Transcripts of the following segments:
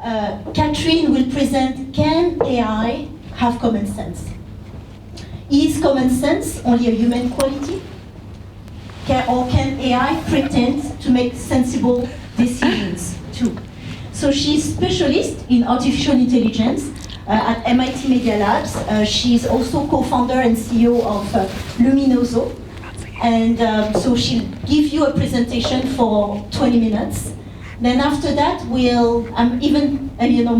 Catherine will present Can AI Have Common Sense? Is common sense only a human quality? Or can AI pretend to make sensible decisions too? So she's specialist in artificial intelligence at MIT Media Labs. She's also co-founder and CEO of Luminoso. And so she'll give you a presentation for 20 minutes. Then after that, I'm even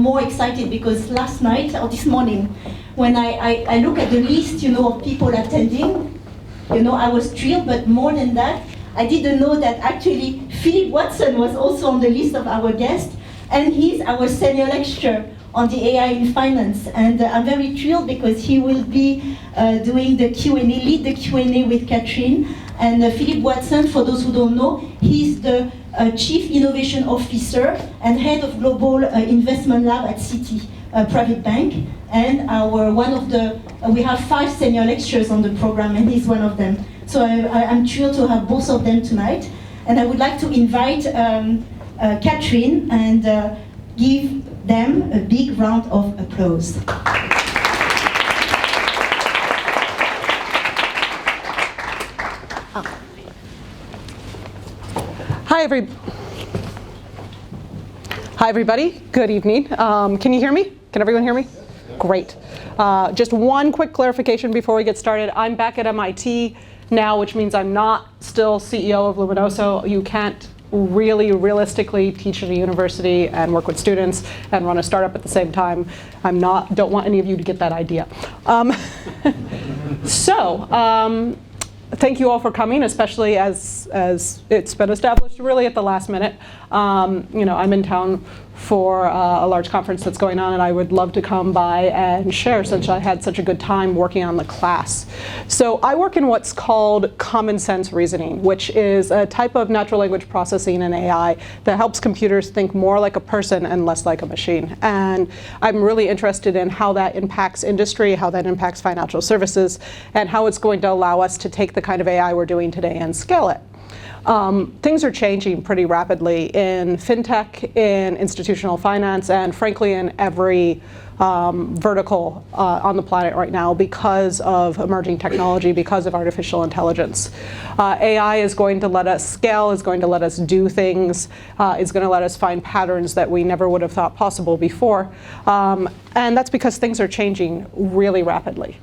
more excited because last night or this morning, when I look at the list of people attending, I was thrilled, but more than that, I didn't know that actually Philip Watson was also on the list of our guests, and he's our senior lecturer on the AI in finance. And I'm very thrilled because he will be doing the Q&A, lead the Q&A with Catherine. And Philip Watson, for those who don't know, he's the Chief Innovation Officer and Head of Global Investment Lab at Citi Private Bank. And we have 5 senior lecturers on the program, and he's one of them. So I'm thrilled to have both of them tonight. And I would like to invite Catherine and give them a big round of applause. Hi everybody, good evening. Can you hear me? Can everyone hear me? Great. Just one quick clarification before we get started. I'm back at MIT now, which means I'm not still CEO of Luminoso. You can't really realistically teach at a university and work with students and run a startup at the same time. Don't want any of you to get that idea. Thank you all for coming, especially as it's been established really at the last minute. I'm in town for a large conference that's going on, and I would love to come by and share since I had such a good time working on the class. So I work in what's called common sense reasoning, which is a type of natural language processing in AI that helps computers think more like a person and less like a machine. And I'm really interested in how that impacts industry, how that impacts financial services, and how it's going to allow us to take the kind of AI we're doing today and scale it. Things are changing pretty rapidly in fintech, in institutional finance, and frankly in every vertical on the planet right now because of emerging technology, because of artificial intelligence. AI is going to let us scale, is going to let us do things, is going to let us find patterns that we never would have thought possible before. And that's because things are changing really rapidly.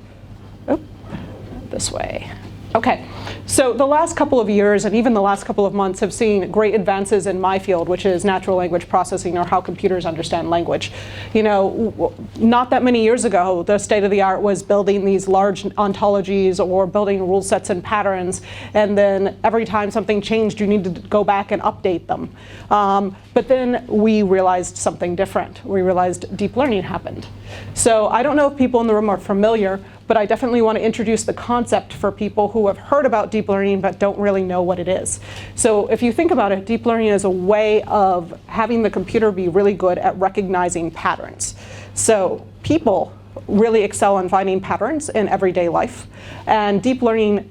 This way. Okay, so the last couple of years and even the last couple of months have seen great advances in my field, which is natural language processing, or how computers understand language. Not that many years ago, the state of the art was building these large ontologies or building rule sets and patterns, and then every time something changed, you need to go back and update them. But then we realized something different. We realized deep learning happened. So I don't know if people in the room are familiar, but I definitely want to introduce the concept for people who have heard about deep learning but don't really know what it is. So if you think about it, deep learning is a way of having the computer be really good at recognizing patterns. So people really excel in finding patterns in everyday life, and deep learning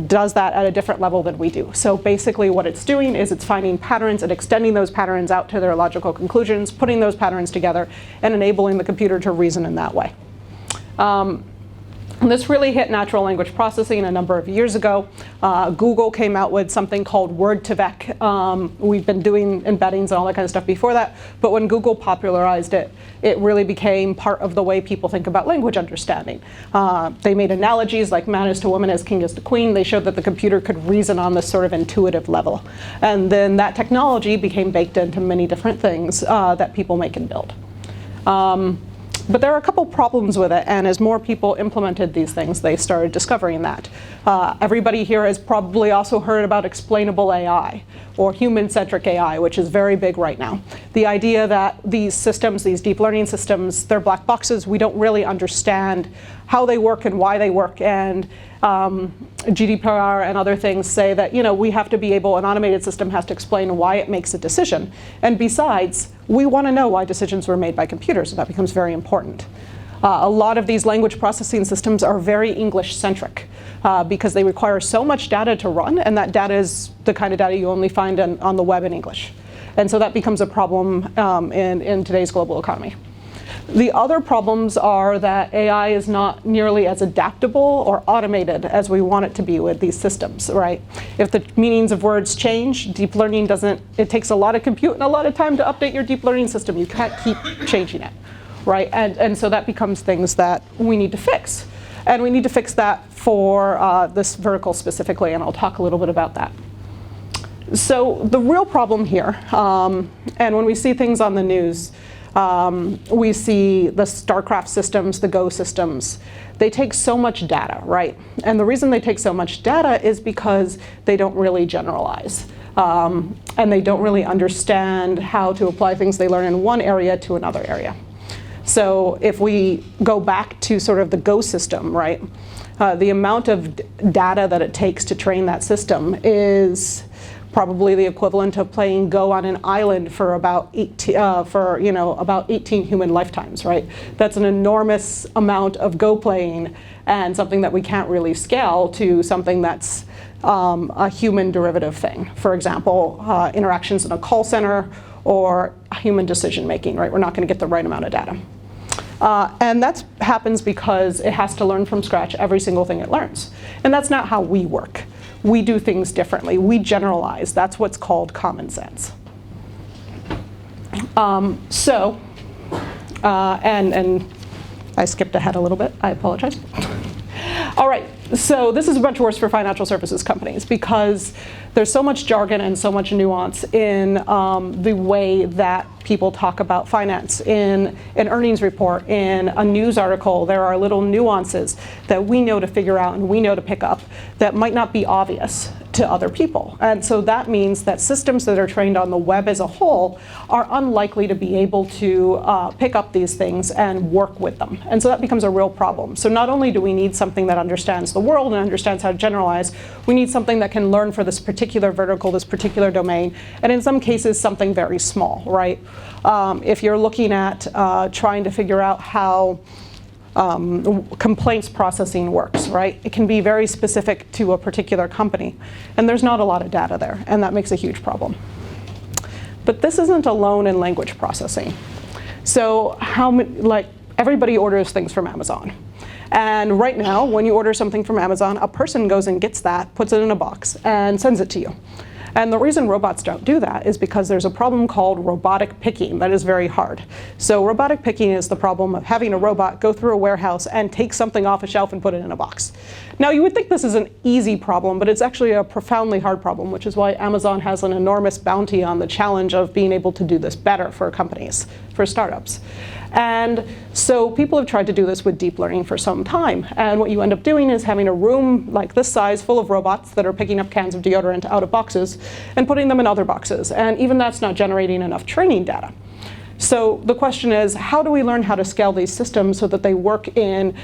does that at a different level than we do. So basically what it's doing is it's finding patterns and extending those patterns out to their logical conclusions, putting those patterns together, and enabling the computer to reason in that way. And this really hit natural language processing a number of years ago. Google came out with something called Word2Vec. We've been doing embeddings and all that kind of stuff before that, but when Google popularized it, it really became part of the way people think about language understanding. They made analogies like man is to woman as king is to queen. They showed that the computer could reason on this sort of intuitive level. And then that technology became baked into many different things that people make and build. But there are a couple problems with it, and as more people implemented these things, they started discovering that. Everybody here has probably also heard about explainable AI, or human-centric AI, which is very big right now. The idea that these systems, these deep learning systems, they're black boxes. We don't really understand how they work and why they work, and GDPR and other things say that we have to be able, an automated system has to explain why it makes a decision. And besides, we want to know why decisions were made by computers, so that becomes very important. A lot of these language processing systems are very English-centric because they require so much data to run, and that data is the kind of data you only find on the web in English. And so that becomes a problem in today's global economy. The other problems are that AI is not nearly as adaptable or automated as we want it to be with these systems, right? If the meanings of words change, deep learning doesn't, it takes a lot of compute and a lot of time to update your deep learning system. You can't keep changing it, right? And so that becomes things that we need to fix. And we need to fix that for this vertical specifically, and I'll talk a little bit about that. So the real problem here, and when we see things on the news, we see the StarCraft systems, the Go systems. They take so much data, right? And the reason they take so much data is because they don't really generalize. And they don't really understand how to apply things they learn in one area to another area. So if we go back to sort of the Go system, right? The amount of data that it takes to train that system is probably the equivalent of playing Go on an island for about 18 human lifetimes, right? That's an enormous amount of Go playing and something that we can't really scale to something that's a human derivative thing. For example, interactions in a call center or human decision making, right? We're not going to get the right amount of data. And that happens because it has to learn from scratch every single thing it learns. And that's not how we work. We do things differently. We generalize. That's what's called common sense. And I skipped ahead a little bit. I apologize. All right, so this is much worse for financial services companies because there's so much jargon and so much nuance in the way that people talk about finance. In an earnings report, in a news article, there are little nuances that we know to figure out and we know to pick up that might not be obvious to other people. And so that means that systems that are trained on the web as a whole are unlikely to be able to pick up these things and work with them. And so that becomes a real problem. So not only do we need something that understands the world and understands how to generalize, we need something that can learn for this particular vertical, this particular domain, and in some cases something very small, right? If you're looking at trying to figure out how complaints processing works, right? It can be very specific to a particular company, and there's not a lot of data there, and that makes a huge problem. But this isn't alone in language processing. So everybody orders things from Amazon. And right now, when you order something from Amazon, a person goes and gets that, puts it in a box, and sends it to you. And the reason robots don't do that is because there's a problem called robotic picking that is very hard. So robotic picking is the problem of having a robot go through a warehouse and take something off a shelf and put it in a box. Now you would think this is an easy problem, but it's actually a profoundly hard problem, which is why Amazon has an enormous bounty on the challenge of being able to do this better for companies, for startups. And so people have tried to do this with deep learning for some time. And what you end up doing is having a room like this size full of robots that are picking up cans of deodorant out of boxes and putting them in other boxes. And even that's not generating enough training data. So the question is, how do we learn how to scale these systems so that they work in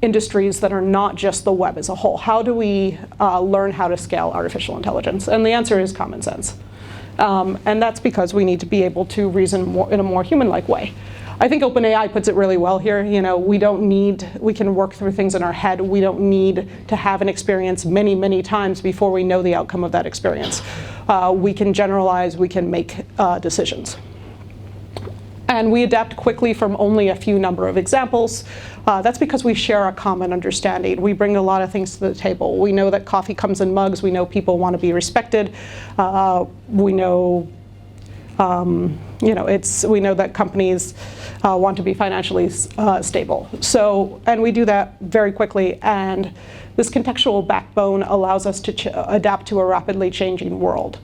industries that are not just the web as a whole? How do we learn how to scale artificial intelligence? And the answer is common sense. And that's because we need to be able to reason in a more human-like way. I think OpenAI puts it really well here. You know, we can work through things in our head. We don't need to have an experience many, many times before we know the outcome of that experience. We can generalize, we can make decisions. And we adapt quickly from only a few number of examples. That's because we share a common understanding. We bring a lot of things to the table. We know that coffee comes in mugs. We know people want to be respected. We know, we know that companies want to be financially stable. So, and we do that very quickly. And this contextual backbone allows us to adapt to a rapidly changing world.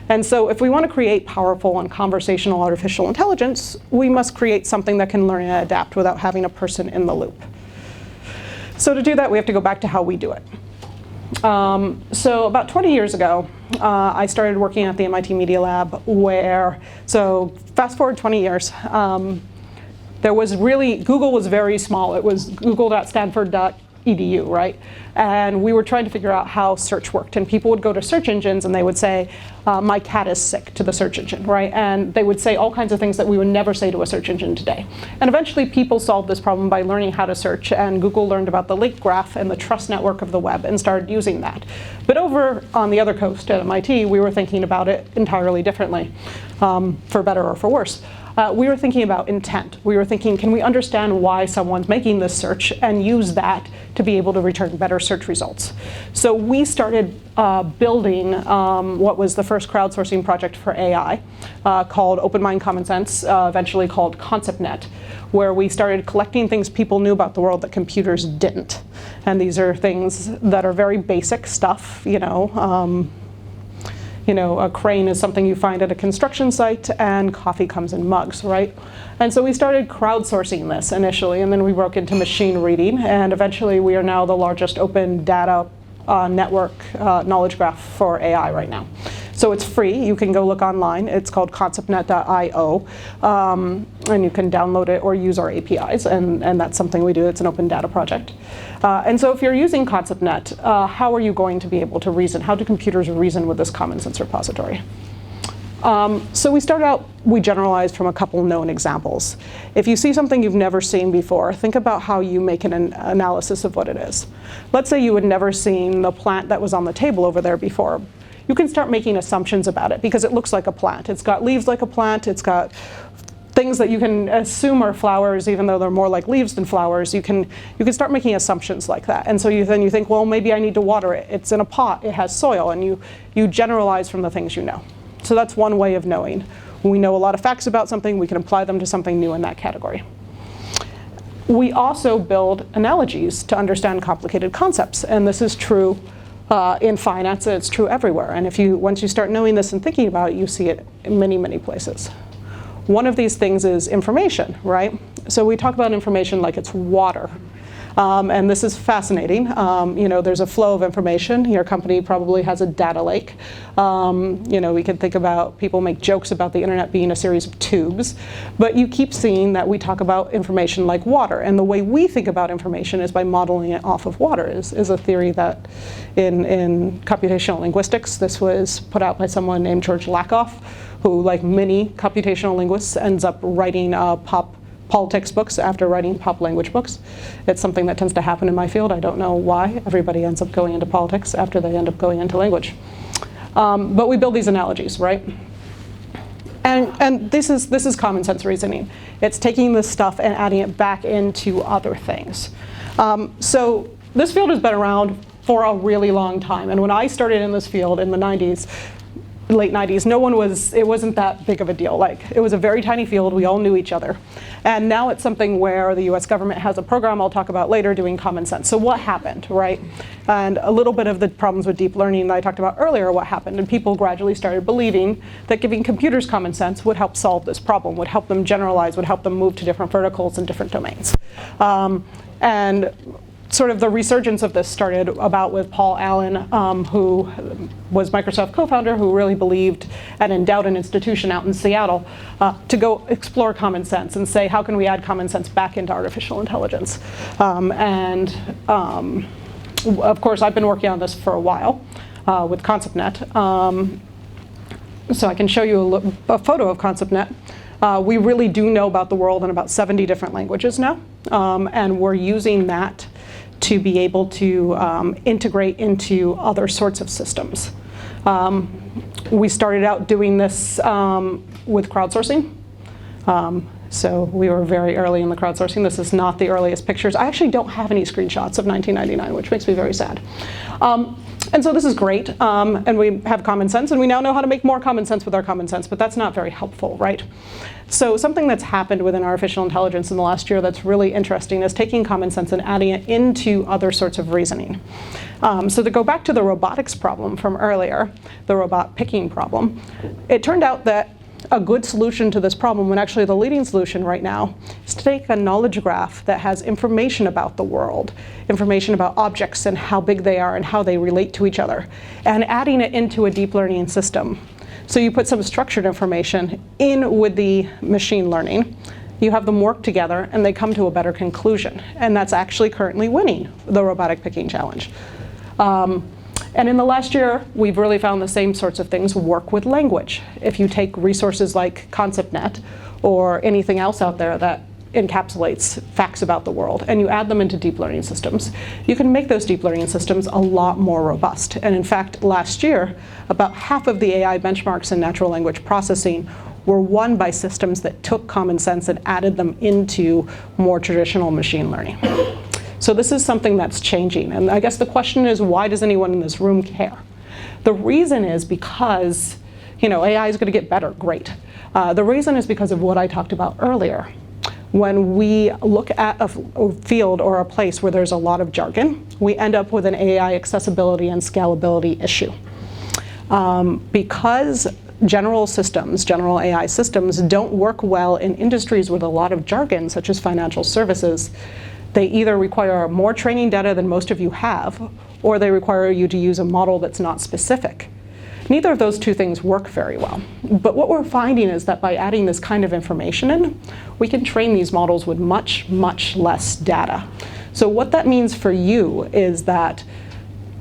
And so if we want to create powerful and conversational artificial intelligence, we must create something that can learn and adapt without having a person in the loop. So to do that, we have to go back to how we do it. So about 20 years ago, I started working at the MIT Media Lab so fast forward 20 years, Google was very small. It was google.stanford.edu edu, right? And we were trying to figure out how search worked. And people would go to search engines and they would say, my cat is sick to the search engine, right? And they would say all kinds of things that we would never say to a search engine today. And eventually people solved this problem by learning how to search, and Google learned about the link graph and the trust network of the web and started using that. But over on the other coast at MIT, we were thinking about it entirely differently, for better or for worse. We were thinking about intent. We were thinking, can we understand why someone's making this search and use that to be able to return better search results? So we started building what was the first crowdsourcing project for AI called Open Mind Common Sense, eventually called ConceptNet, where we started collecting things people knew about the world that computers didn't. And these are things that are very basic stuff, a crane is something you find at a construction site, and coffee comes in mugs, right? And so we started crowdsourcing this initially, and then we broke into machine reading, and eventually we are now the largest open data network knowledge graph for AI right now. So it's free. You can go look online. It's called conceptnet.io, and you can download it or use our APIs, and that's something we do. It's an open data project. And so if you're using ConceptNet, how are you going to be able to reason? How do computers reason with this common sense repository? So we generalized from a couple known examples. If you see something you've never seen before, think about how you make an analysis of what it is. Let's say you had never seen the plant that was on the table over there before. You can start making assumptions about it because it looks like a plant. It's got leaves like a plant. It's got things that you can assume are flowers, even though they're more like leaves than flowers. You can start making assumptions like that. And so then you think, well, maybe I need to water it. It's in a pot. It has soil. And you generalize from the things you know. So that's one way of knowing. When we know a lot of facts about something, we can apply them to something new in that category. We also build analogies to understand complicated concepts. And this is true in finance, and it's true everywhere. And once you start knowing this and thinking about it, you see it in many, many places. One of these things is information, right? So we talk about information like it's water. And this is fascinating. There's a flow of information. Your company probably has a data lake. We can think about, people make jokes about the internet being a series of tubes. But you keep seeing that we talk about information like water. And the way we think about information is by modeling it off of water, is a theory that in computational linguistics, this was put out by someone named George Lakoff, who, like many computational linguists, ends up writing pop politics books after writing pop language books. It's something that tends to happen in my field. I don't know why. Everybody ends up going into politics after they end up going into language. But we build these analogies, right? And this is common sense reasoning. It's taking this stuff and adding it back into other things. So this field has been around for a really long time. And when I started in this field in the 90s, late 90s, it wasn't that big of a deal. It was a very tiny field. We all knew each other. And now it's something where the US government has a program I'll talk about later doing common sense. So what happened, right? And a little bit of the problems with deep learning that I talked about earlier, what happened, and people gradually started believing that giving computers common sense would help solve this problem, would help them generalize, would help them move to different verticals and different domains. And sort of the resurgence of this started about with Paul Allen, who was Microsoft co-founder, who really believed and endowed an institution out in Seattle to go explore common sense and say, how can we add common sense back into artificial intelligence? Of course, I've been working on this for a while with ConceptNet. So I can show you a photo of ConceptNet. We really do know about the world in about 70 different languages now, and we're using that to be able to integrate into other sorts of systems. We started out doing this with crowdsourcing. So we were very early in the crowdsourcing. This is not the earliest pictures. I actually don't have any screenshots of 1999, which makes me very sad. And so this is great, and we have common sense, and we now know how to make more common sense with our common sense, but that's not very helpful, right? So something that's happened within artificial intelligence in the last year that's really interesting is taking common sense and adding it into other sorts of reasoning. So to go back to the robotics problem from earlier, the robot picking problem, it turned out that a good solution to this problem, and actually the leading solution right now, is to take a knowledge graph that has information about the world, information about objects and how big they are and how they relate to each other, and adding it into a deep learning system. So you put some structured information in with the machine learning, You have them work together and they come to a better conclusion. And that's actually currently winning the robotic picking challenge. And in the last year, we've really found the same sorts of things work with language. If you take resources like ConceptNet or anything else out there that encapsulates facts about the world, and you add them into deep learning systems, you can make those deep learning systems a lot more robust. And in fact, last year, about half of the AI benchmarks in natural language processing were won by systems that took common sense and added them into more traditional machine learning. So this is something that's changing. And I guess the question is, why does anyone in this room care? The reason is because, AI is going to get better, great. The reason is because of what I talked about earlier. When we look at a field or a place where there's a lot of jargon, we end up with an AI accessibility and scalability issue. Because general AI systems don't work well in industries with a lot of jargon, such as financial services, they either require more training data than most of you have, or they require you to use a model that's not specific. Neither of those two things work very well. But what we're finding is that by adding this kind of information in, we can train these models with much, much less data. So what that means for you is that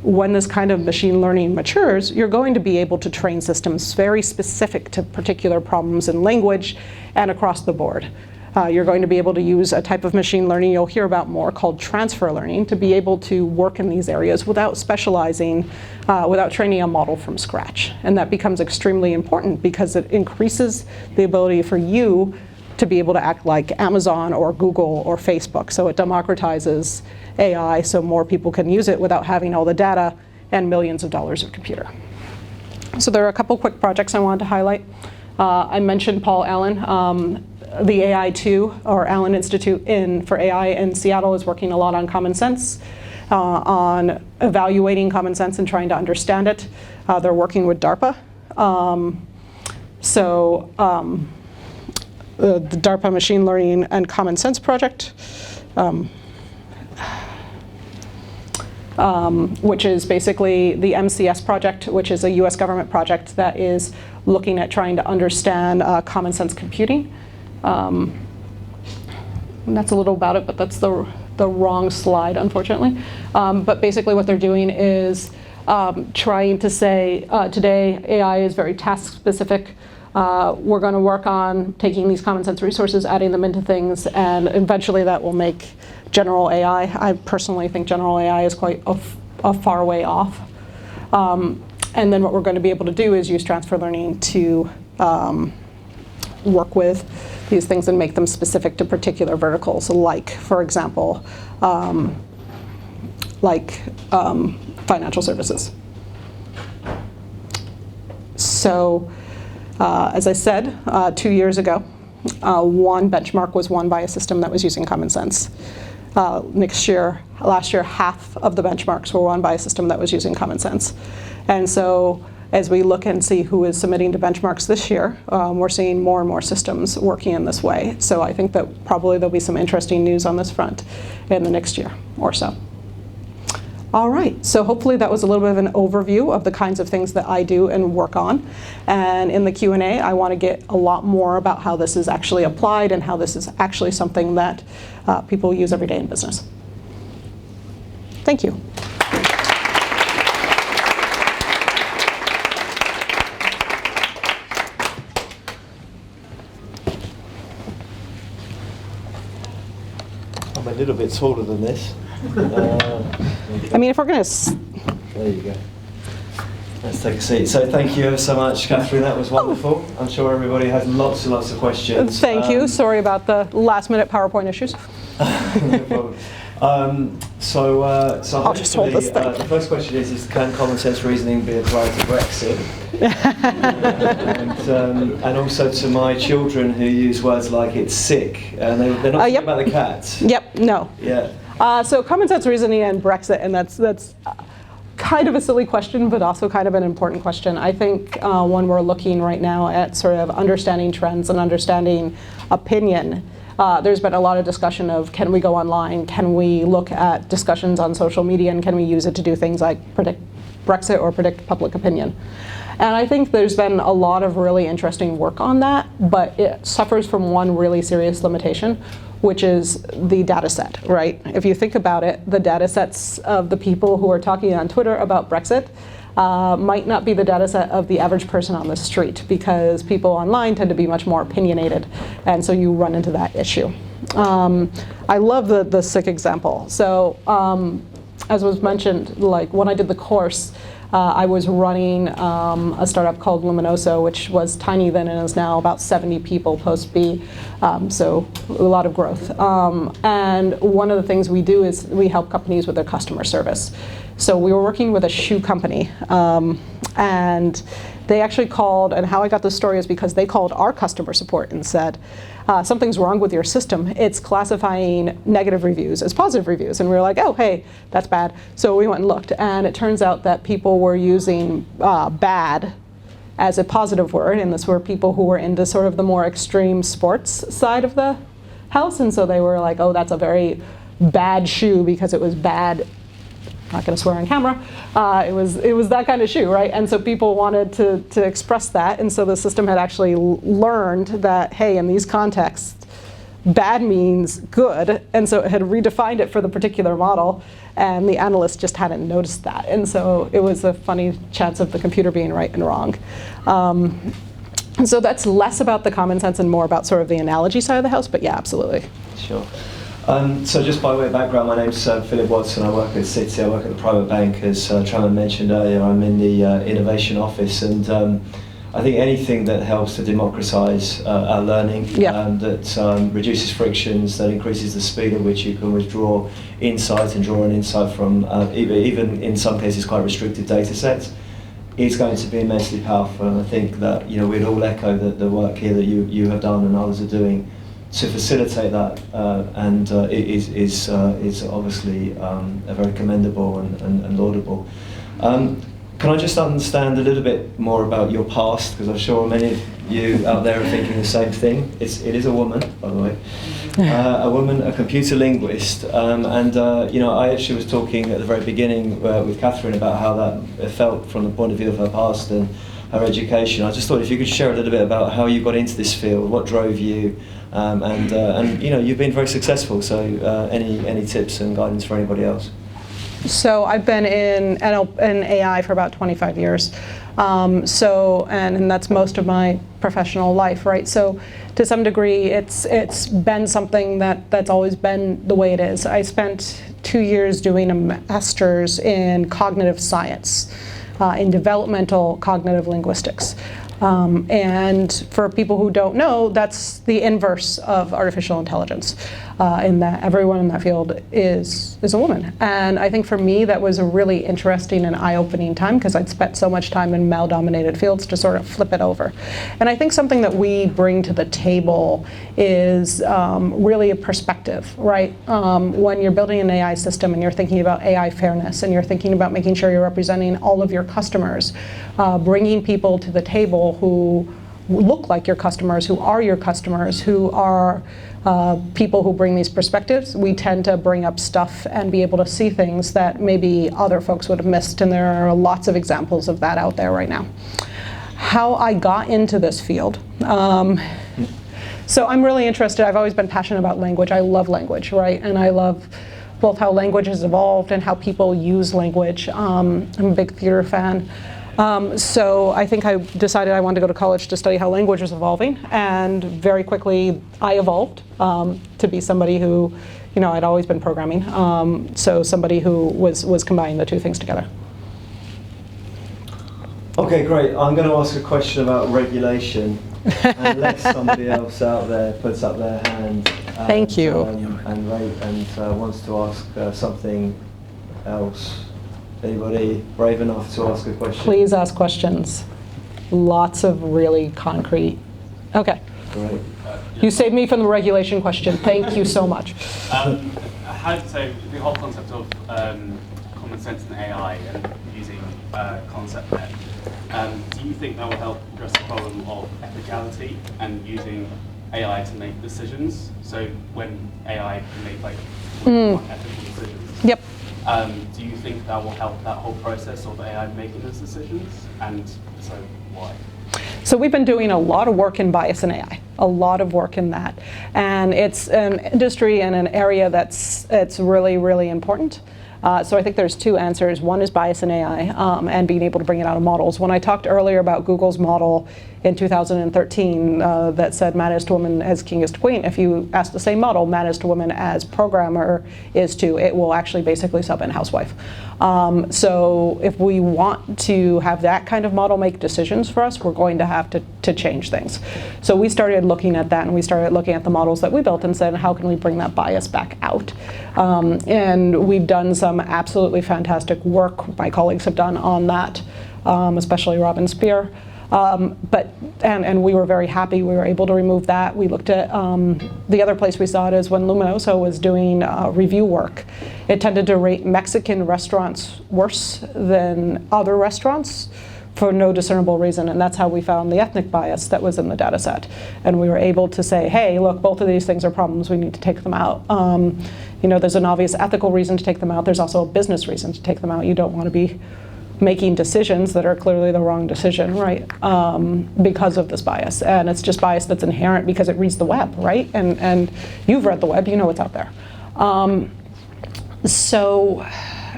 when this kind of machine learning matures, you're going to be able to train systems very specific to particular problems in language and across the board. You're going to be able to use a type of machine learning you'll hear about more called transfer learning to be able to work in these areas without specializing, without training a model from scratch. And that becomes extremely important because it increases the ability for you to be able to act like Amazon or Google or Facebook. So it democratizes AI so more people can use it without having all the data and millions of dollars of computer. So there are a couple quick projects I wanted to highlight. I mentioned Paul Allen. The AI2, or Allen Institute for AI in Seattle, is working a lot on common sense, on evaluating common sense and trying to understand it. They're working with DARPA. The DARPA Machine Learning and Common Sense Project, which is basically the MCS project, which is a US government project that is looking at trying to understand common sense computing. And that's a little about it, but that's the wrong slide, unfortunately. But basically what they're doing is trying to say, today AI is very task specific. We're going to work on taking these common sense resources, adding them into things, and eventually that will make general AI. I personally think general AI is quite a far way off. And then what we're going to be able to do is use transfer learning to work with these things and make them specific to particular verticals, like, for example, financial services. So, as I said, 2 years ago, one benchmark was won by a system that was using common sense. Last year, half of the benchmarks were won by a system that was using common sense. And so, as we look and see who is submitting to benchmarks this year, we're seeing more and more systems working in this way. So I think that probably there'll be some interesting news on this front in the next year or so. All right, so hopefully that was a little bit of an overview of the kinds of things that I do and work on. And in the Q&A, I want to get a lot more about how this is actually applied and how this is actually something that people use every day in business. Thank you. I'm a little bit taller than this. I mean, if we're going to... There you go. Let's take a seat. So thank you ever so much, Catherine. That was wonderful. I'm sure everybody has lots and lots of questions. Thank you. Sorry about the last-minute PowerPoint issues. No problem. So I'll just hold this thing. The first question is can common sense reasoning be applied to Brexit? and also to my children who use words like it's sick, and they're not talking yep. about the cats. Yep, no. Yeah. So common sense reasoning and Brexit, and that's kind of a silly question, but also kind of an important question. I think when we're looking right now at sort of understanding trends and understanding opinion, there's been a lot of discussion of can we go online, can we look at discussions on social media, and can we use it to do things like predict Brexit or predict public opinion. And I think there's been a lot of really interesting work on that, but it suffers from one really serious limitation, which is the data set, right? If you think about it, the data sets of the people who are talking on Twitter about Brexit might not be the data set of the average person on the street, because people online tend to be much more opinionated, and so you run into that issue. I love the sick example. So as was mentioned, like when I did the course, I was running a startup called Luminoso, which was tiny then and is now about 70 people post-B, so a lot of growth. And one of the things we do is we help companies with their customer service. So we were working with a shoe company, and they actually called, and how I got this story is because they called our customer support and said, something's wrong with your system. It's classifying negative reviews as positive reviews. And we were like, oh, hey, that's bad. So we went and looked, and it turns out that people were using bad as a positive word, and this were people who were into sort of the more extreme sports side of the house. And so they were like, oh, that's a very bad shoe because it was bad. Not going to swear on camera. It was that kind of shoe, right? And so people wanted to express that, and so the system had actually learned that, hey, in these contexts, bad means good, and so it had redefined it for the particular model, and the analyst just hadn't noticed that, and so it was a funny chance of the computer being right and wrong. And so that's less about the common sense and more about sort of the analogy side of the house, but yeah, absolutely. Sure. So just by way of background, my name's Philip Watson. I work at Citi. I work at the private bank. As Traman mentioned earlier, I'm in the innovation office, and I think anything that helps to democratise our learning, that reduces frictions, that increases the speed at which you can withdraw insight and draw an insight from even in some cases quite restricted data sets, is going to be immensely powerful. And I think that we'd all echo the work here that you have done and others are doing to facilitate that, and it is obviously very commendable and laudable. Can I just understand a little bit more about your past, because I'm sure many of you out there are thinking the same thing. It is a woman, by the way, a woman, a computer linguist, and I actually was talking at the very beginning with Catherine about how that felt from the point of view of her past and her education. I just thought if you could share a little bit about how you got into this field, what drove you. And you've been very successful. So any tips and guidance for anybody else? So I've been in AI for about 25 years. And that's most of my professional life, right? So to some degree, it's been something that's always been the way it is. I spent 2 years doing a master's in cognitive science, in developmental cognitive linguistics. And for people who don't know, that's the inverse of artificial intelligence, in that everyone in that field is a woman. And I think for me that was a really interesting and eye-opening time, because I'd spent so much time in male-dominated fields to sort of flip it over. And I think something that we bring to the table is really a perspective, right? When you're building an AI system and you're thinking about AI fairness and you're thinking about making sure you're representing all of your customers, bringing people to the table who look like your customers, who are your customers, who are people who bring these perspectives, we tend to bring up stuff and be able to see things that maybe other folks would have missed, and there are lots of examples of that out there right now. How I got into this field. So I'm really interested, I've always been passionate about language. I love language, right? And I love both how language has evolved and how people use language. I'm a big theater fan. So I think I decided I wanted to go to college to study how language was evolving, and very quickly I evolved to be somebody who, I'd always been programming, so somebody who was combining the two things together. Okay, great. I'm going to ask a question about regulation, unless somebody else out there puts up their hand. Thank you. And wants to ask something else. Anybody brave enough to ask a question? Please ask questions. Lots of really concrete. Okay. Great. You saved me from the regulation question. Thank you so much. So the whole concept of common sense in AI and using concept net, do you think that will help address the problem of ethicality and using AI to make decisions? So when AI can make more ethical decisions. Yep. Do you think that will help that whole process of AI making those decisions? And so why? So we've been doing a lot of work in bias in AI, a lot of work in that. And it's an industry and an area it's really, really important. So I think there's two answers. One is bias in AI and being able to bring it out of models. When I talked earlier about Google's model in 2013 that said man is to woman as king is to queen, if you ask the same model, man is to woman as programmer is to, it will actually basically sub in housewife. So if we want to have that kind of model make decisions for us, we're going to have to change things. So we started looking at that, and we started looking at the models that we built and said, how can we bring that bias back out? And we've done some absolutely fantastic work, my colleagues have done on that, especially Robin Spear. And we were very happy we were able to remove that. We looked at, the other place we saw it is when Luminoso was doing review work. It tended to rate Mexican restaurants worse than other restaurants for no discernible reason, and that's how we found the ethnic bias that was in the data set. And we were able to say, hey, look, both of these things are problems, we need to take them out. You know, there's an obvious ethical reason to take them out, there's also a business reason to take them out. You don't want to be making decisions that are clearly the wrong decision, right? Because of this bias. And it's just bias that's inherent because it reads the web, right? And you've read the web, you know what's out there. So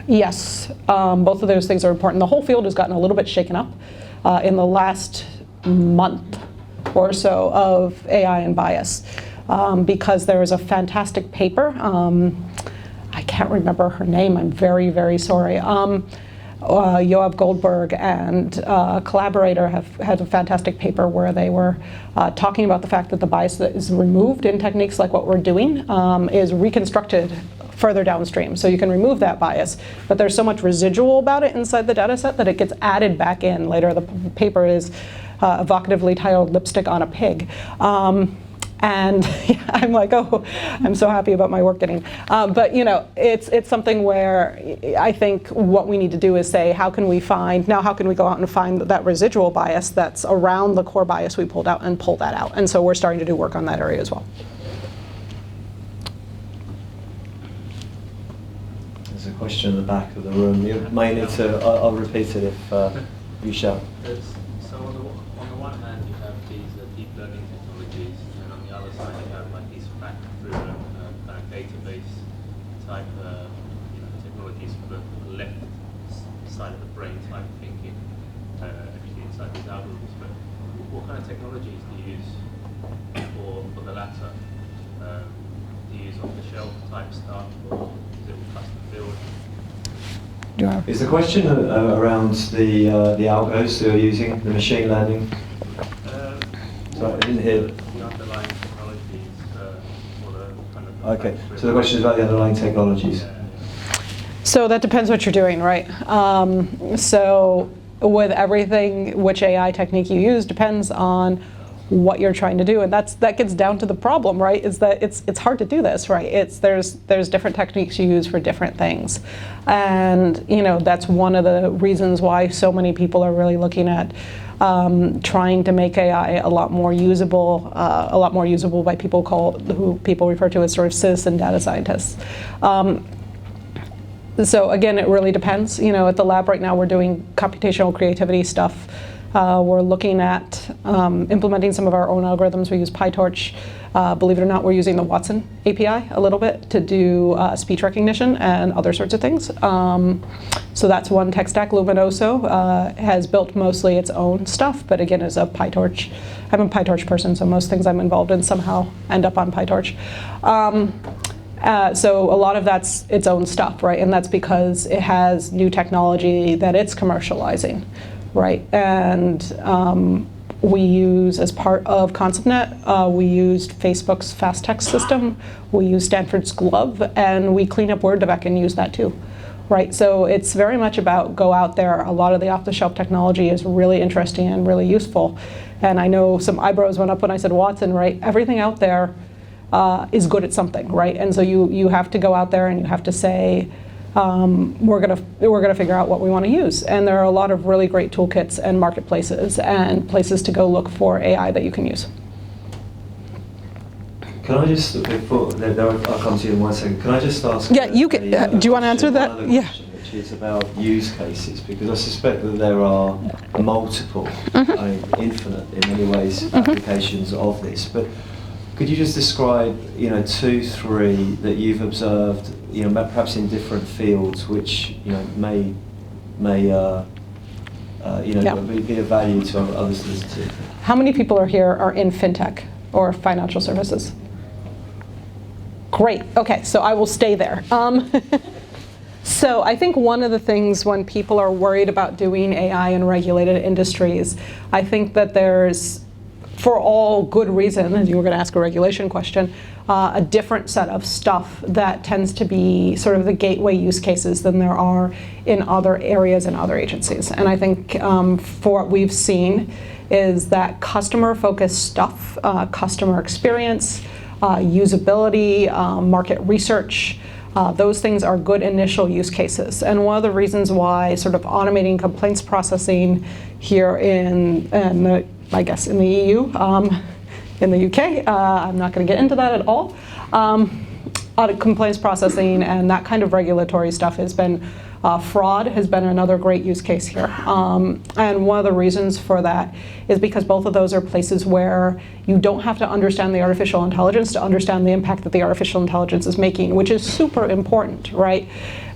yes, both of those things are important. The whole field has gotten a little bit shaken up in the last month or so of AI and bias because there is a fantastic paper. I can't remember her name, I'm very, very sorry. Yoav Goldberg and a collaborator have had a fantastic paper where they were talking about the fact that the bias that is removed in techniques like what we're doing is reconstructed further downstream. So you can remove that bias, but there's so much residual about it inside the data set that it gets added back in later. The paper is evocatively titled Lipstick on a Pig. And yeah, I'm like, oh, I'm so happy about my work getting. But you know, it's something where I think what we need to do is say, how can we go out and find that residual bias that's around the core bias we pulled out and pull that out. And so we're starting to do work on that area as well. There's a question in the back of the room. You may need to, I'll repeat it if you shout. So on the one hand, you have these deep learning technologies, and on the other side, you have like these fact-driven kind of database type technologies for the left side of the brain type thinking, actually inside these algorithms. But what kind of technologies do you use for the latter? Do you use off-the-shelf type stuff, or is it all custom built? Is the question around the algos that you're using, the machine learning? Sorry, I didn't hear. The underlying technologies, or the kind of. Okay, so the question is about the underlying technologies. So that depends what you're doing, right? So with everything, which AI technique you use depends on what you're trying to do, and that gets down to the problem, right? Is that it's hard to do this, right? There's different techniques you use for different things, and you know that's one of the reasons why so many people are really looking at trying to make AI a lot more usable by who people refer to as sort of citizen data scientists. So again, it really depends. You know, at the lab right now, we're doing computational creativity stuff. We're looking at implementing some of our own algorithms. We use PyTorch. Believe it or not, we're using the Watson API a little bit to do speech recognition and other sorts of things. So that's one tech stack. Luminoso has built mostly its own stuff, but again, is a PyTorch. I'm a PyTorch person, so most things I'm involved in somehow end up on PyTorch. So a lot of that's its own stuff, right? And that's because it has new technology that it's commercializing. Right, and we use, as part of ConceptNet, we used Facebook's fast text system, we use Stanford's Glove, and we clean up Word2Vec and use that too. Right, so it's very much about go out there. A lot of the off-the-shelf technology is really interesting and really useful. And I know some eyebrows went up when I said Watson, right? Everything out there is good at something, right? And so you have to go out there and you have to say, we're gonna figure out what we want to use, and there are a lot of really great toolkits and marketplaces and places to go look for AI that you can use. Can I just, before, I'll come to you in 1 second, can I just ask? Yeah, you can, do you want to answer that? Yeah. Question, which is about use cases, because I suspect that there are multiple, infinite in many ways, applications of this. But could you just describe, 2, 3 that you've observed, perhaps in different fields, which may be of value to others to listen to? How many people are here are in fintech or financial services? Great. Okay, so I will stay there. So I think one of the things when people are worried about doing AI in regulated industries, I think that there's, for all good reason, and you were going to ask a regulation question, a different set of stuff that tends to be sort of the gateway use cases than there are in other areas and other agencies. And I think for what we've seen is that customer-focused stuff, customer experience, usability, market research, those things are good initial use cases. And one of the reasons why sort of automating complaints processing here in the EU, in the UK, I'm not going to get into that at all. Audit complaints processing and that kind of regulatory stuff has been, fraud has been another great use case here. And one of the reasons for that is because both of those are places where you don't have to understand the artificial intelligence to understand the impact that the artificial intelligence is making, which is super important, right?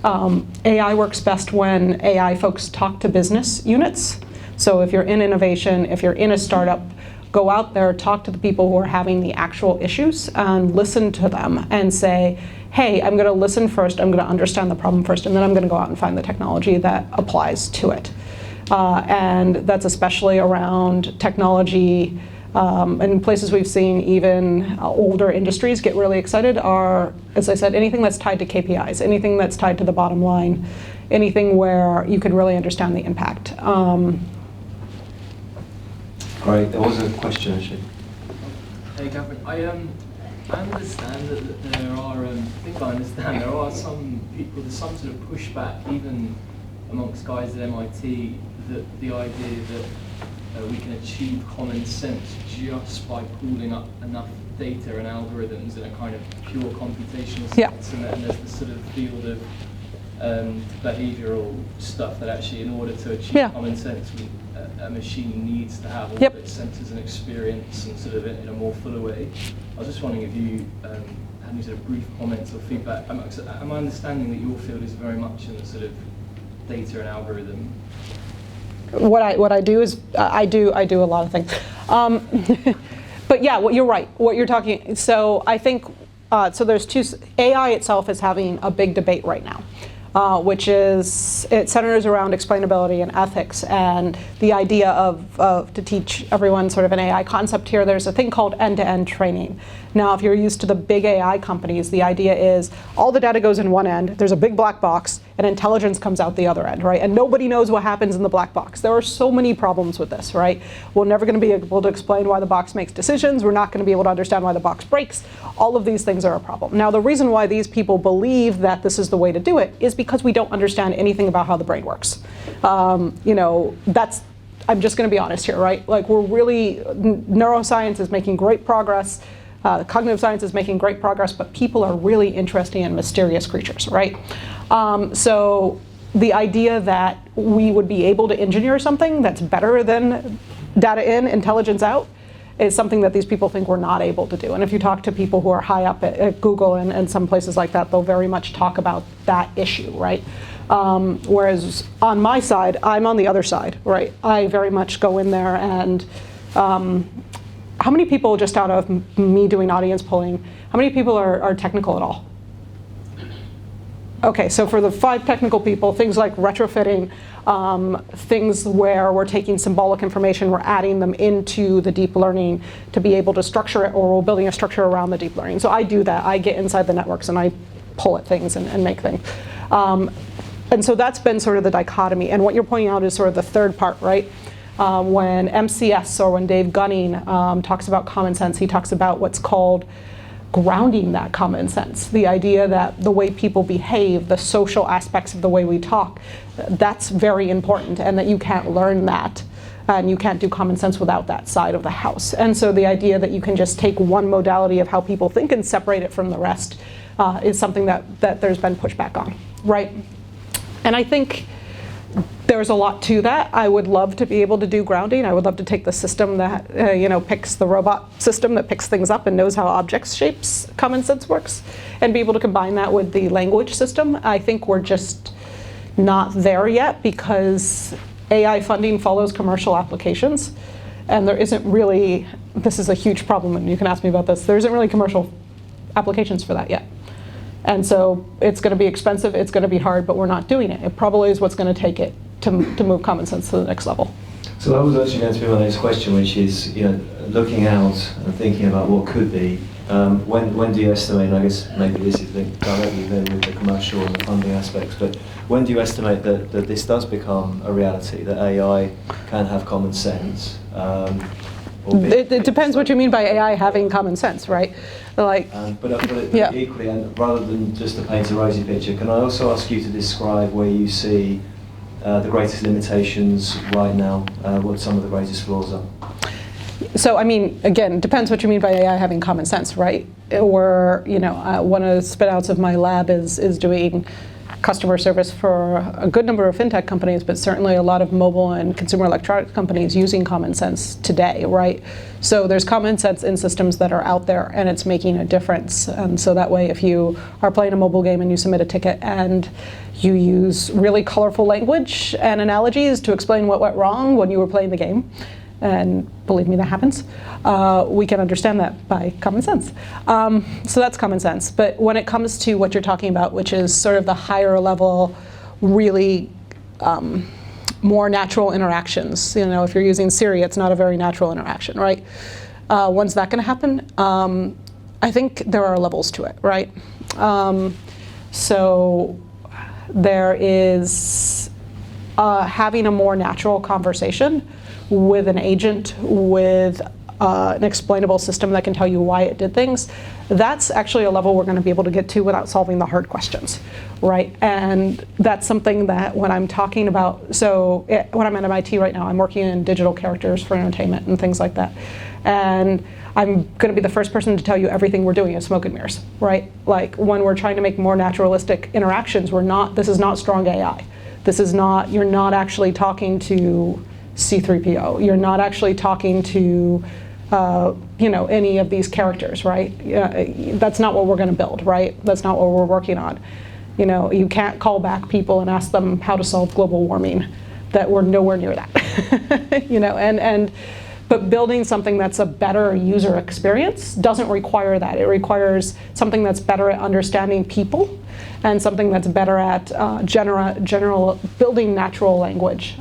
AI works best when AI folks talk to business units. So if you're in innovation, if you're in a startup, go out there, talk to the people who are having the actual issues and listen to them and say, hey, I'm going to listen first, I'm going to understand the problem first, and then I'm going to go out and find the technology that applies to it. And that's especially around technology. And places we've seen even older industries get really excited are, as I said, anything that's tied to KPIs, anything that's tied to the bottom line, anything where you can really understand the impact. Great, there was a question actually. Hey Catherine, I understand that there are, there are some people, there's some sort of pushback even amongst guys at MIT, that the idea that we can achieve common sense just by pooling up enough data and algorithms in a kind of pure computational sense, and there's this sort of field of behavioral stuff that actually, in order to achieve common sense, a machine needs to have all of its senses and experience and sort of in a more fuller way. I was just wondering if you had any sort of brief comments or feedback. Am I understanding that your field is very much in the sort of data and algorithm? What I do is I do a lot of things, but yeah, you're right. What you're talking. So I think so. There's two. AI itself is having a big debate right now. Which is, it centers around explainability and ethics and the idea of to teach everyone sort of an AI concept here. There's a thing called end-to-end training. Now, if you're used to the big AI companies, the idea is all the data goes in one end, there's a big black box, and intelligence comes out the other end, right? And nobody knows what happens in the black box. There are so many problems with this, right? We're never going to be able to explain why the box makes decisions. We're not going to be able to understand why the box breaks. All of these things are a problem. Now, the reason why these people believe that this is the way to do it is because we don't understand anything about how the brain works. I'm just going to be honest here, right? Like, we're really, neuroscience is making great progress. Cognitive science is making great progress, but people are really interested in mysterious creatures, right? So the idea that we would be able to engineer something that's better than data in, intelligence out, is something that these people think we're not able to do. And if you talk to people who are high up at Google and some places like that, they'll very much talk about that issue, right? Whereas on my side, I'm on the other side, right? I very much go in there and how many people, just out of me doing audience polling, how many people are technical at all? Okay, so for the 5 technical people, things like retrofitting, things where we're taking symbolic information, we're adding them into the deep learning to be able to structure it, or we're building a structure around the deep learning. So I do that. I get inside the networks and I pull at things and make things. And so that's been sort of the dichotomy. And what you're pointing out is sort of the third part, right? When MCS, or when Dave Gunning talks about common sense, he talks about what's called grounding that common sense. The idea that the way people behave, the social aspects of the way we talk, that's very important, and that you can't learn that And you can't do common sense without that side of the house. And so the idea that you can just take one modality of how people think and separate it from the rest is something that there's been pushback on, right? And I think there's a lot to that. I would love to be able to do grounding. I would love to take the system that picks the robot system that picks things up and knows how objects shapes common sense works, and be able to combine that with the language system. I think we're just not there yet because AI funding follows commercial applications, and there isn't really, this is a huge problem, and you can ask me about this, there isn't really commercial applications for that yet. And so it's going to be expensive, it's going to be hard, but we're not doing it. It probably is what's going to take it to move common sense to the next level. So that was actually going to be my next question, which is, looking out and thinking about what could be. When do you estimate? And I guess maybe this is linked directly then with the commercial and the funding aspects. But when do you estimate that this does become a reality? That AI can have common sense? It depends what you mean by AI having common sense, right? Like, but equally, and rather than just to paint a rosy picture, can I also ask you to describe where you see the greatest limitations right now, what some of the greatest flaws are? So, I mean, again, it depends what you mean by AI having common sense, right? Or, one of the spin-outs of my lab is doing customer service for a good number of fintech companies, but certainly a lot of mobile and consumer electronics companies using common sense today, right? So there's common sense in systems that are out there, and it's making a difference. And so that way, if you are playing a mobile game and you submit a ticket and you use really colorful language and analogies to explain what went wrong when you were playing the game, and believe me, that happens, we can understand that by common sense. So that's common sense. But when it comes to what you're talking about, which is sort of the higher level, really more natural interactions. If you're using Siri, it's not a very natural interaction, right? When's that going to happen? I think there are levels to it, right? So there is having a more natural conversation with an agent, with an explainable system that can tell you why it did things. That's actually a level we're going to be able to get to without solving the hard questions, right? And that's something that when I'm talking about, when I'm at MIT right now, I'm working in digital characters for entertainment and things like that. And I'm going to be the first person to tell you everything we're doing is smoke and mirrors, right? Like when we're trying to make more naturalistic interactions, this is not strong AI. This is not, you're not actually talking to C3PO. You're not actually talking to, any of these characters, right? That's not what we're going to build, right? That's not what we're working on. You can't call back people and ask them how to solve global warming. That we're nowhere near that. But building something that's a better user experience doesn't require that. It requires something that's better at understanding people and something that's better at general building natural language.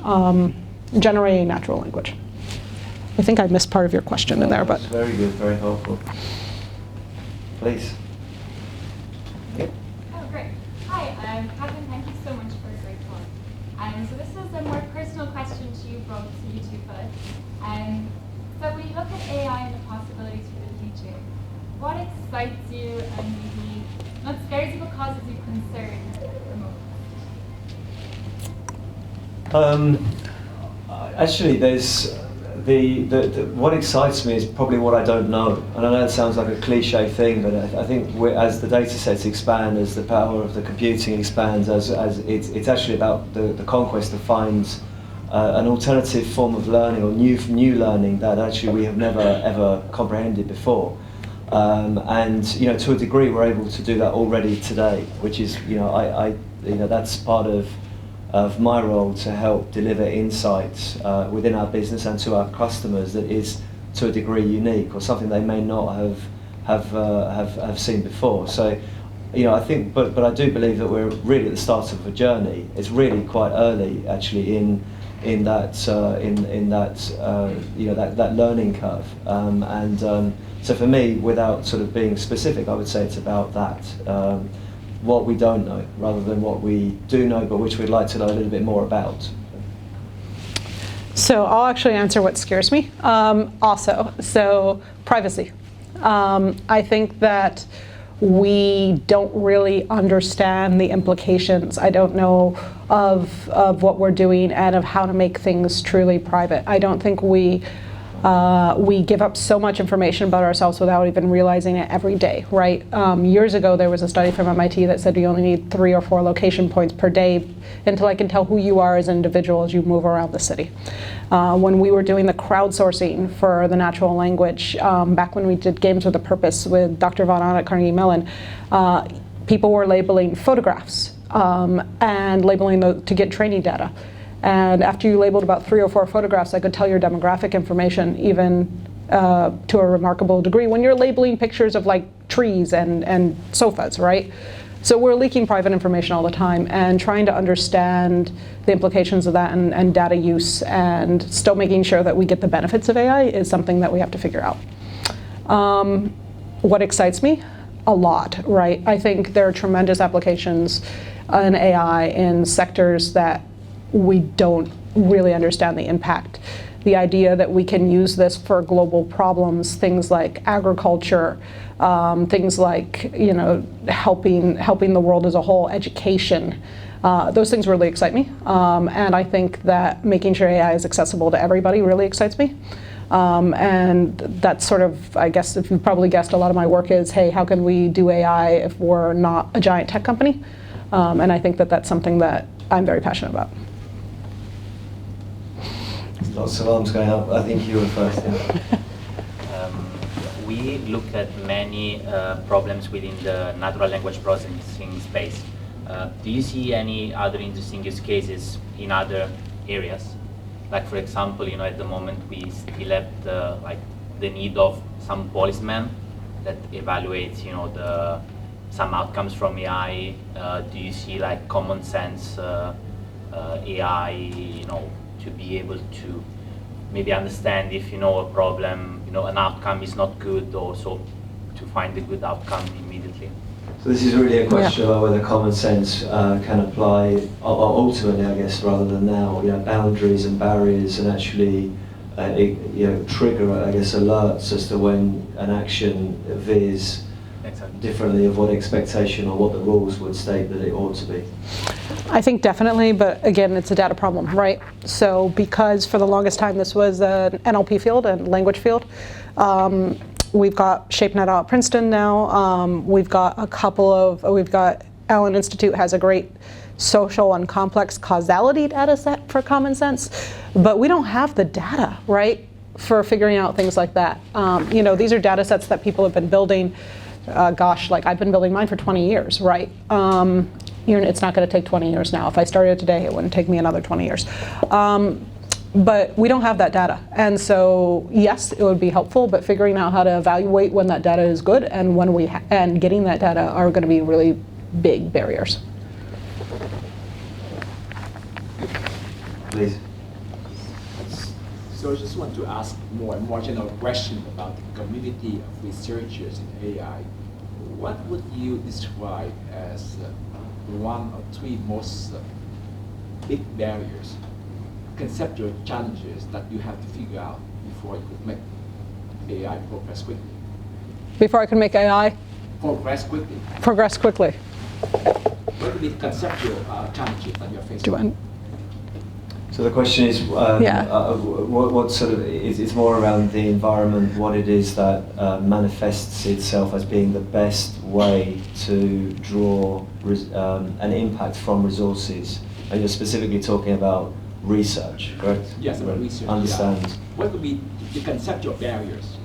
Generating natural language. I think I missed part of your question in there, but very good, very helpful. Please. Yep. Oh, great. Hi, Catherine, thank you so much for a great talk. So this is a more personal question to you both, to you two first. So when you look at AI and the possibilities for the future, what excites you and maybe not scares you but causes you concern the most? Actually, there's what excites me is probably what I don't know. And I know it sounds like a cliche thing, but I think as the data sets expand, as the power of the computing expands, as it's actually about the conquest to find an alternative form of learning or new learning that actually we have never ever comprehended before. And to a degree, we're able to do that already today, which is that's part of my role to help deliver insights within our business and to our customers that is to a degree unique or something they may not have seen before. So, I think, but I do believe that we're really at the start of a journey. It's really quite early, actually, in that learning curve. So for me, without sort of being specific, I would say it's about that. What we don't know, rather than what we do know, but which we'd like to know a little bit more about. So I'll actually answer what scares me also. So privacy. I think that we don't really understand the implications. I don't know of what we're doing and of how to make things truly private. I don't think we give up so much information about ourselves without even realizing it every day, right? Years ago, there was a study from MIT that said you only need 3 or 4 location points per day until I can tell who you are as an individual as you move around the city. When we were doing the crowdsourcing for the natural language, back when we did Games with a Purpose with Dr. Von Ahn at Carnegie Mellon, people were labeling photographs and labeling to get training data. And after you labeled about 3 or 4 photographs, I could tell your demographic information, even to a remarkable degree, when you're labeling pictures of like trees and sofas, right? So we're leaking private information all the time, and trying to understand the implications of that and data use, and still making sure that we get the benefits of AI is something that we have to figure out. What excites me? A lot, right? I think there are tremendous applications in AI in sectors that we don't really understand the impact. The idea that we can use this for global problems, things like agriculture, things like, you know, helping the world as a whole, education. Those things really excite me, and I think that making sure AI is accessible to everybody really excites me. And that's sort of, I guess, if you've probably guessed, a lot of my work is, hey, how can we do AI if we're not a giant tech company? And I think that that's something that I'm very passionate about. Lots of arms going up. I think you were first. Yeah. We look at many problems within the natural language processing space. Do you see any other interesting use cases in other areas? Like, for example, you know, at the moment we still have the need of some policeman that evaluates, you know, some outcomes from AI. Do you see like common sense AI, you know, to be able to maybe understand if, you know, a problem, you know, an outcome is not good, also to find a good outcome immediately? So this is really a question about whether common sense can apply ultimately, I guess, rather than now. You know, boundaries and barriers, and actually, you know, trigger, I guess, alerts as to when an action veers differently of what expectation or what the rules would state that it ought to be. I think definitely, but again, it's a data problem, right? So because for the longest time this was an NLP field and language field, we've got ShapeNet out at Princeton now. We've got Allen Institute has a great social and complex causality data set for common sense, but we don't have the data, right, for figuring out things like that. You know, these are data sets that people have been building. Gosh, like I've been building mine for 20 years, right? It's not going to take 20 years now. If I started today, it wouldn't take me another 20 years. But we don't have that data. And so, yes, it would be helpful, but figuring out how to evaluate when that data is good and when and getting that data are going to be really big barriers. Please. So I just want to ask more general question about the community of researchers in AI. What would you describe as one or 3 most big barriers, conceptual challenges that you have to figure out before you could make AI progress quickly? Before I can make AI Progress quickly. progress quickly. What would be the conceptual challenges that you're facing? So the question is, what sort of, it's more around the environment, what it is that manifests itself as being the best way to draw an impact from resources. And you're specifically talking about research, correct? Yes, about research. Understand. Yeah. What would be the conceptual barriers?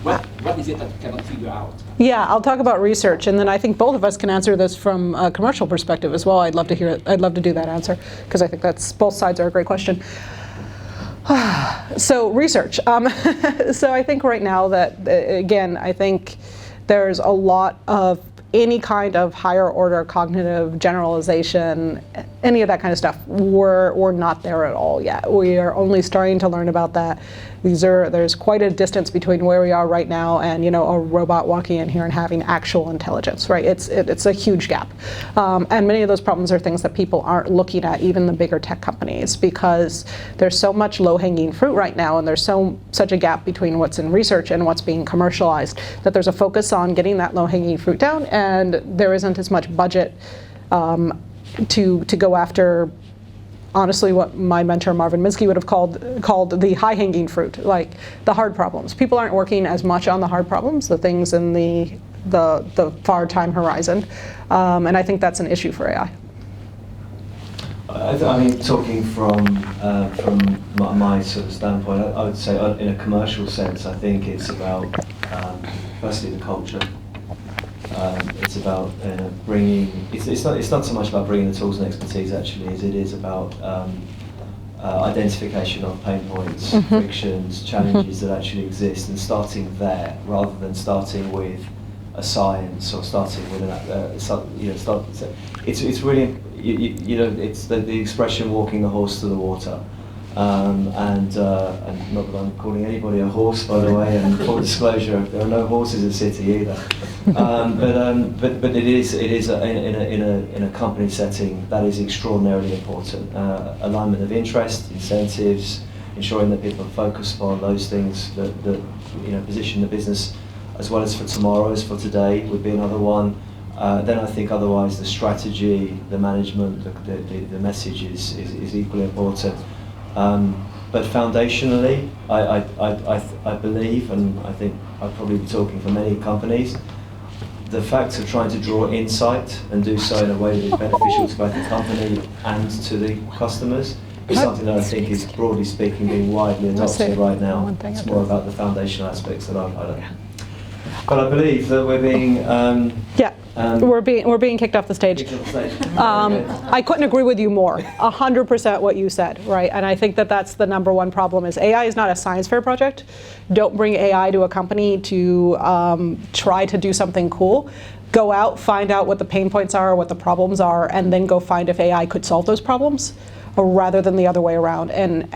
What is it that you cannot figure out? Yeah, I'll talk about research, and then I think both of us can answer this from a commercial perspective as well. I'd love to hear it. I'd love to do that answer, because I think that's, both sides are a great question. So research. So I think right now that, again, I think there's a lot of any kind of higher order cognitive generalization, any of that kind of stuff, we're not there at all yet. We are only starting to learn about that. There's quite a distance between where we are right now and, you know, a robot walking in here and having actual intelligence, right? It's a huge gap. And many of those problems are things that people aren't looking at, even the bigger tech companies, because there's so much low-hanging fruit right now, and there's such a gap between what's in research and what's being commercialized, that there's a focus on getting that low-hanging fruit down, and there isn't as much budget to go after, honestly, what my mentor Marvin Minsky would have called the high-hanging fruit, like the hard problems. People aren't working as much on the hard problems, the things in the far time horizon, and I think that's an issue for AI. I mean, talking from my sort of standpoint, I would say in a commercial sense, I think it's about firstly the culture. It's about bringing. It's not so much about bringing the tools and expertise actually, as it is about identification of pain points, frictions, challenges that actually exist, and starting there rather than starting with a science or starting with it's really it's the expression walking the horse to the water. And not that I'm calling anybody a horse, by the way, and full disclosure, there are no horses in City either. But it is in a company setting that is extraordinarily important. Alignment of interest, incentives, ensuring that people are focused on those things that position the business as well as for tomorrow as for today would be another one. Then I think otherwise the strategy, the management, the message is equally important. But foundationally, I believe, and I think I'd probably be talking for many companies, the fact of trying to draw insight and do so in a way that is beneficial to both the company and to the customers is something that I think is, broadly speaking, being widely adopted right now. It's more about the foundational aspects that I don't. But I believe that we're being we're being kicked off the stage. I couldn't agree with you more. 100% what you said, right? And I think that that's the number one problem. Is AI is not a science fair project. Don't bring AI to a company to try to do something cool. Go out, find out what the pain points are, what the problems are, and then go find if AI could solve those problems, rather than the other way around. And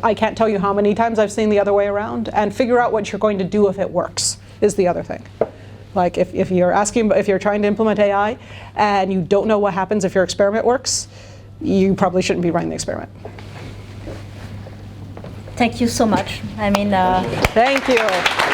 I can't tell you how many times I've seen the other way around. And figure out what you're going to do if it works is the other thing. Like if you're trying to implement AI and you don't know what happens if your experiment works, you probably shouldn't be running the experiment. Thank you so much. I mean, thank you.